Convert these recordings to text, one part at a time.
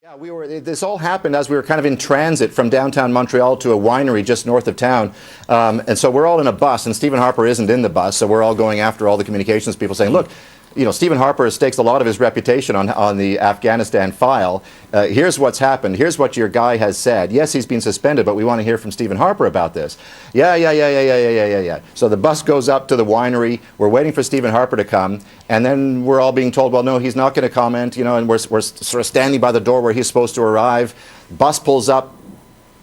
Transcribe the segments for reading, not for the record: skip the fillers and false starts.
Yeah, this all happened as we were kind of in transit from downtown Montreal to a winery just north of town. And so we're all in a bus, and Stephen Harper isn't in the bus, so we're all going after all the communications people saying, look, you know, Stephen Harper stakes a lot of his reputation on the Afghanistan file. Here's what's happened. Here's what your guy has said. Yes, he's been suspended, but we want to hear from Stephen Harper about this. Yeah. So the bus goes up to the winery. We're waiting for Stephen Harper to come, and then we're all being told, well, no, he's not going to comment, you know, and we're sort of standing by the door where he's supposed to arrive. Bus pulls up.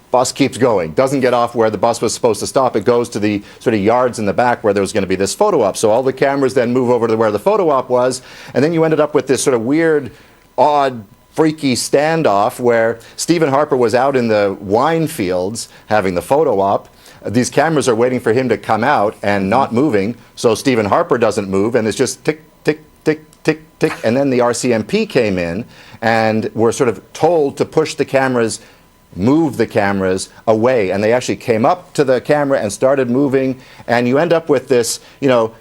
Bus keeps going, doesn't get off where the bus was supposed to stop. It goes to the sort of yards in the back where there was going to be this photo op. So all the cameras then move over to where the photo op was, and then you ended up with this sort of weird, odd, freaky standoff where Stephen Harper was out in the wine fields having the photo op. These cameras are waiting for him to come out and not moving, so Stephen Harper doesn't move, and it's just tick, tick, tick, tick, tick, and then the RCMP came in, and were sort of told to push the cameras, move the cameras away, and they actually came up to the camera and started moving, and you end up with this, you know,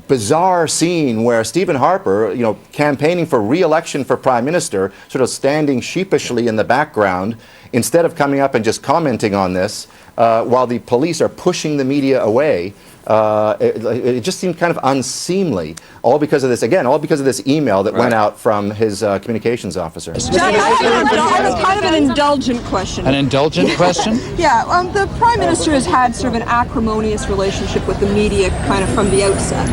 bizarre scene where Stephen Harper, you know, campaigning for re-election for Prime Minister, sort of standing sheepishly in the background instead of coming up and just commenting on this, while the police are pushing the media away. It just seemed kind of unseemly, all because of this, again, all because of this email that went out from his communications officer. Kind of an indulgent question. An indulgent question? Yeah, the Prime Minister has had sort of an acrimonious relationship with the media kind of from the outset.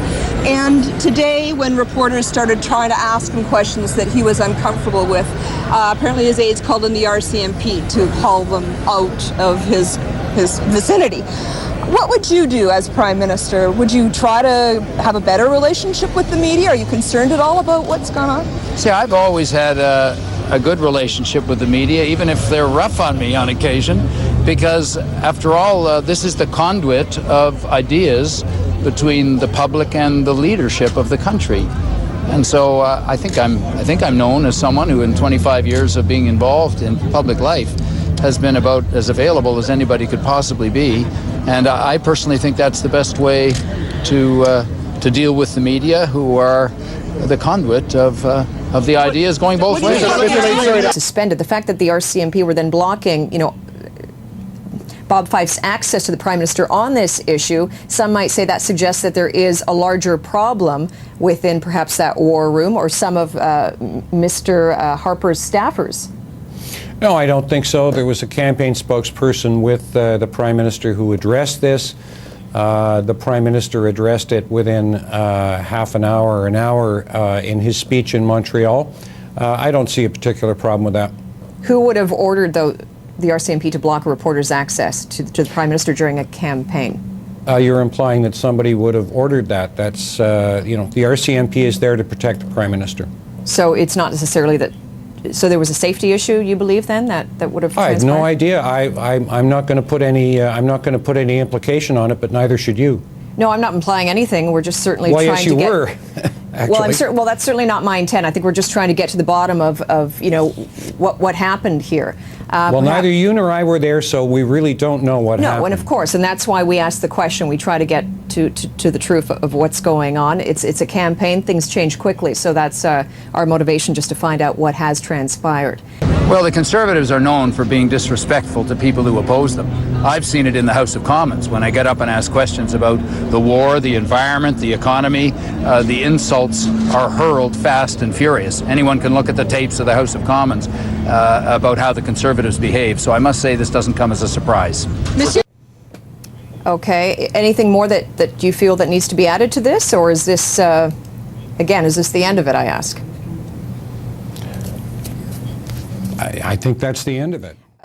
And today, when reporters started trying to ask him questions that he was uncomfortable with, apparently his aides called in the RCMP to haul them out of his vicinity. What would you do as Prime Minister? Would you try to have a better relationship with the media? Are you concerned at all about what's gone on? See, I've always had a good relationship with the media, even if they're rough on me on occasion, because after all, this is the conduit of ideas between the public and the leadership of the country. And so I think I'm known as someone who, in 25 years of being involved in public life, has been about as available as anybody could possibly be. And I personally think that's the best way to deal with the media, who are the conduit of the ideas going both ways. Suspended. The fact that the RCMP were then blocking, you know, Bob Fife's access to the Prime Minister on this issue, some might say that suggests that there is a larger problem within perhaps that war room or some of Mr. Harper's staffers. No, I don't think so. There was a campaign spokesperson with the Prime Minister who addressed this. The Prime Minister addressed it within half an hour or an hour in his speech in Montreal. I don't see a particular problem with that. Who would have ordered the RCMP to block a reporter's access to the Prime Minister during a campaign? You're implying that somebody would have ordered that. That's, you know, the RCMP is there to protect the Prime Minister. So it's not necessarily that. So there was a safety issue, you believe, then, that would have transpired? I have no idea. I'm not going to put any. I'm not going to put any implication on it, but neither should you. No, I'm not implying anything. We're just certainly trying to get. Well, yes, you were. Well, that's certainly not my intent. I think we're just trying to get to the bottom of you know, what happened here. Well, neither you nor I were there, so we really don't know what happened. No, and of course, and that's why we asked the question. We try to get to the truth of what's going on. It's a campaign. Things change quickly, so that's our motivation, just to find out what has transpired. Well, the Conservatives are known for being disrespectful to people who oppose them. I've seen it in the House of Commons when I get up and ask questions about the war, the environment, the economy. The insults are hurled fast and furious. Anyone can look at the tapes of the House of Commons about how the Conservatives behave. So I must say this doesn't come as a surprise. Okay. Anything more that you feel that needs to be added to this, or is this, again, is this the end of it, I ask? I think that's the end of it.